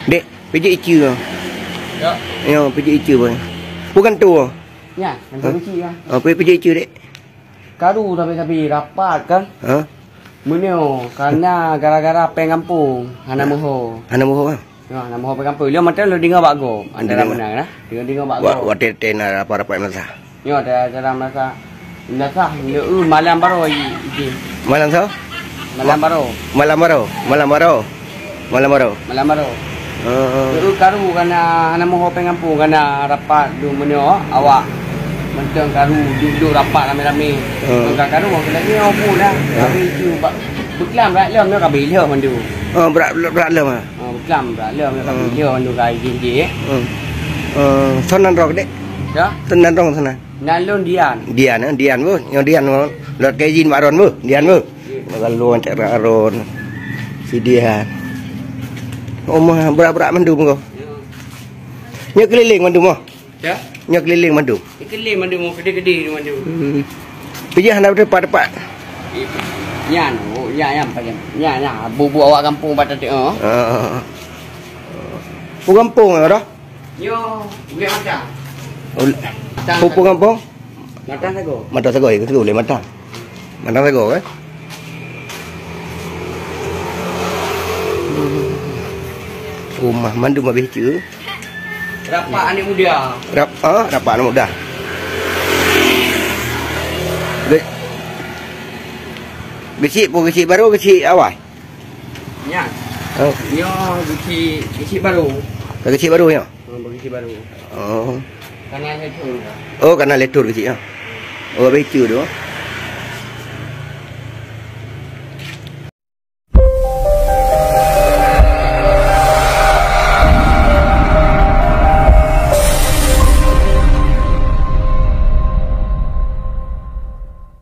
Dek, pijak icu. Ya. Ya, pijak icu pun. Bukan tu. Ya, yang kecil kan. Oh, pijak icu dek. Karu tapi rapat kan. Ha? Menyo karena gara-gara pengampung hana moho. Ana moho. Ya, nama moho pengampung. Dia macam lu dengar bago. Antara menang nah. Dengar bago. Wa tena apa-apa masa. Yo ada cara masa. Nasa, malam baru iki. Malam sao? Malam baru. Malam baru. Malam baru. Malam baru. Malam baru. Karu karena hana moho pengampung karena rapat du menyo awak. Mentang karu duduk rapat rame-rame. Karu mau kena ni opo dah. Tapi tu beklam rak lem dia kabil dia mandu. Oh, berat lem ah. Beklam rak lem dia kabil dia mandu kai jinji. Sonan rok dek. Ya. Sonan rong sonan. Nalon dian. Dian bu. Yang dian bu. Lot kai jin baron bu. Dian bu. Kalau cak aron. Si dian. Omah berat-berat mandu kau. Nya keliling mandu mah. Ya. Nya keliling mandu. Keliling mandu mau gede-gede mandu. Pijah hendak depan-depan. Yan, ya pakai. Ya, bubu awak kampung pada tu. Pu kampung dah. Yo, boleh macam. Pu kampung. Matang sago. Matang sago itu boleh matang. Matang sago kan. Rumah mandu mah becu. Rapat anak muda. Rapat anak muda. Kecil baru kecil awal. Ya. Yo, kecil baru. Kecil baru ya. Kecil baru. Oh. Karena letur. Oh, karena letur kecil ya. Oh, becu tu.